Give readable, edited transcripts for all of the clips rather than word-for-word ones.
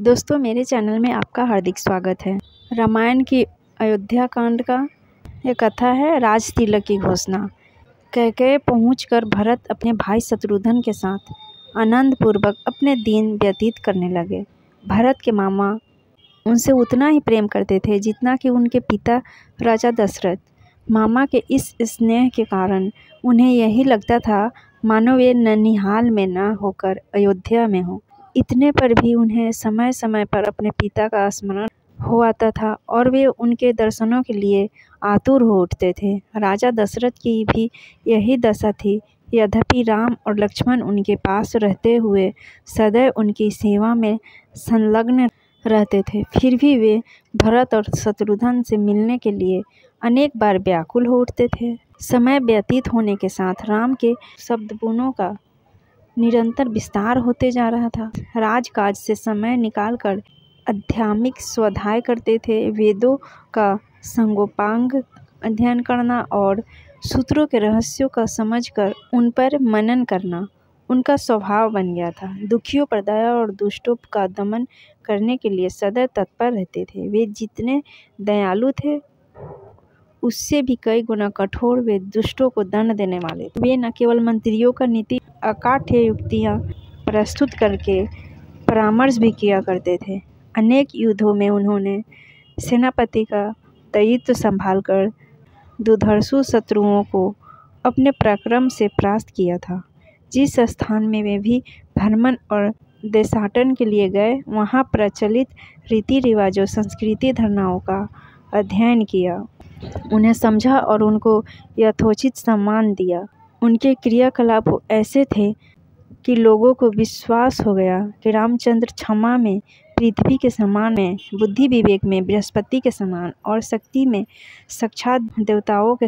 दोस्तों, मेरे चैनल में आपका हार्दिक स्वागत है। रामायण की अयोध्या कांड का यह कथा है। राज तिलक की घोषणा। कैकेयी पहुंचकर भरत अपने भाई शत्रुघ्न के साथ आनंद पूर्वक अपने दिन व्यतीत करने लगे। भरत के मामा उनसे उतना ही प्रेम करते थे जितना कि उनके पिता राजा दशरथ। मामा के इस स्नेह के कारण उन्हें यही लगता था मानो वे ननिहाल में न होकर अयोध्या में हो। इतने पर भी उन्हें समय समय पर अपने पिता का स्मरण हो आता था और वे उनके दर्शनों के लिए आतुर हो उठते थे। राजा दशरथ की भी यही दशा थी। यद्यपि राम और लक्ष्मण उनके पास रहते हुए सदैव उनकी सेवा में संलग्न रहते थे, फिर भी वे भरत और शत्रुघ्न से मिलने के लिए अनेक बार व्याकुल हो उठते थे। समय व्यतीत होने के साथ राम के शब्दपूर्णों का निरंतर विस्तार होते जा रहा था। राजकाज से समय निकालकर आध्यात्मिक स्वाध्याय करते थे। वेदों का संगोपांग अध्ययन करना और सूत्रों के रहस्यों का समझकर उन पर मनन करना उनका स्वभाव बन गया था। दुखियों पर दया और दुष्टों का दमन करने के लिए सदैव तत्पर रहते थे। वे जितने दयालु थे उससे भी कई गुना कठोर वे दुष्टों को दंड देने वाले थे। वे न केवल मंत्रियों का नीति अकाट्य युक्तियाँ प्रस्तुत करके परामर्श भी किया करते थे। अनेक युद्धों में उन्होंने सेनापति का दायित्व संभालकर दुर्धर्ष शत्रुओं को अपने पराक्रम से परास्त किया था। जिस स्थान में वे भी भ्रमण और देशाटन के लिए गए, वहाँ प्रचलित रीति रिवाजों, संस्कृति, धारणाओं का अध्ययन किया, उन्हें समझा और उनको यथोचित सम्मान दिया। उनके क्रियाकलाप ऐसे थे कि लोगों को विश्वास हो गया कि रामचंद्र क्षमा में पृथ्वी के समान में, बुद्धि विवेक में बृहस्पति के समान और शक्ति में साक्षात देवताओं के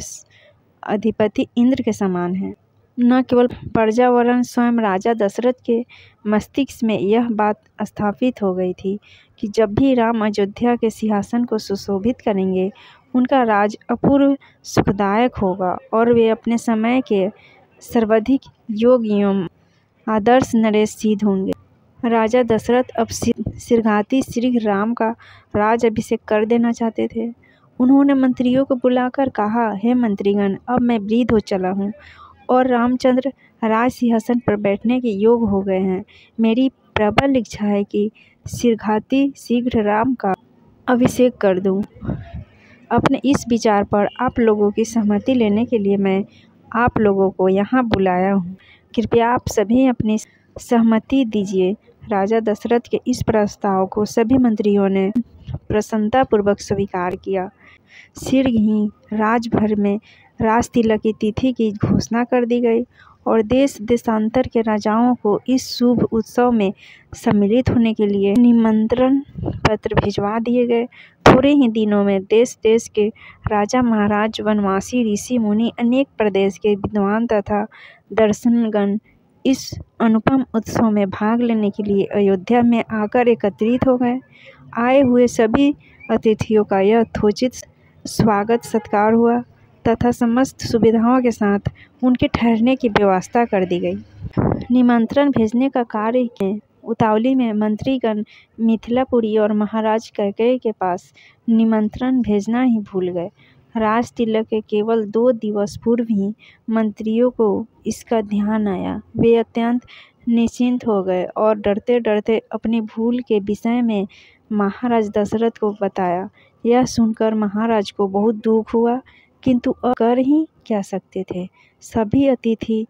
अधिपति इंद्र के समान है। न केवल प्रजा वरन स्वयं राजा दशरथ के मस्तिष्क में यह बात स्थापित हो गई थी कि जब भी राम अयोध्या के सिंहासन को सुशोभित करेंगे, उनका राज अपूर्व सुखदायक होगा और वे अपने समय के सर्वाधिक योग्य एवं आदर्श नरेश सिद्ध होंगे। राजा दशरथ अब शीघ्राति शीघ्र राम का राज अभिषेक कर देना चाहते थे। उन्होंने मंत्रियों को बुलाकर कहा, हे मंत्रीगण, अब मैं वृद्ध हो चला हूँ और रामचंद्र राज सिंहासन पर बैठने के योग्य हो गए हैं। मेरी प्रबल इच्छा है कि शीघ्राति शीघ्र राम का अभिषेक कर दूँ। अपने इस विचार पर आप लोगों की सहमति लेने के लिए मैं आप लोगों को यहाँ बुलाया हूँ। कृपया आप सभी अपनी सहमति दीजिए। राजा दशरथ के इस प्रस्ताव को सभी मंत्रियों ने प्रसन्नतापूर्वक स्वीकार किया। शीघ्र ही राजभर में राज तिलक की तिथि की घोषणा कर दी गई और देश देशांतर के राजाओं को इस शुभ उत्सव में सम्मिलित होने के लिए निमंत्रण पत्र भिजवा दिए गए। थोड़े ही दिनों में देश देश के राजा महाराज, वनवासी, ऋषि मुनि, अनेक प्रदेश के विद्वान तथा दर्शनगण इस अनुपम उत्सव में भाग लेने के लिए अयोध्या में आकर एकत्रित हो गए। आए हुए सभी अतिथियों का यथोचित स्वागत सत्कार हुआ तथा समस्त सुविधाओं के साथ उनके ठहरने की व्यवस्था कर दी गई। निमंत्रण भेजने का कार्य के उतावली में मंत्रीगण मिथिलापुरी और महाराज कैकेयी के पास निमंत्रण भेजना ही भूल गए। राज तिलक के केवल 2 दिवस पूर्व ही मंत्रियों को इसका ध्यान आया। वे अत्यंत निश्चिंत हो गए और डरते डरते अपनी भूल के विषय में महाराज दशरथ को बताया। यह सुनकर महाराज को बहुत दुख हुआ, किंतु कर ही क्या सकते थे। सभी अतिथि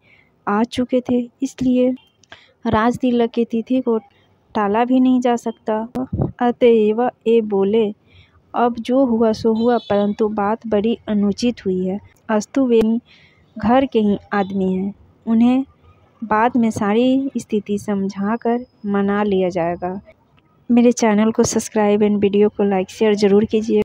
आ चुके थे, इसलिए राज तिलक की तिथि को टाला भी नहीं जा सकता। अतएव ये बोले, अब जो हुआ सो हुआ, परंतु बात बड़ी अनुचित हुई है। अस्तु वे घर के ही आदमी हैं, उन्हें बाद में सारी स्थिति समझाकर मना लिया जाएगा। मेरे चैनल को सब्सक्राइब एंड वीडियो को लाइक शेयर ज़रूर कीजिए।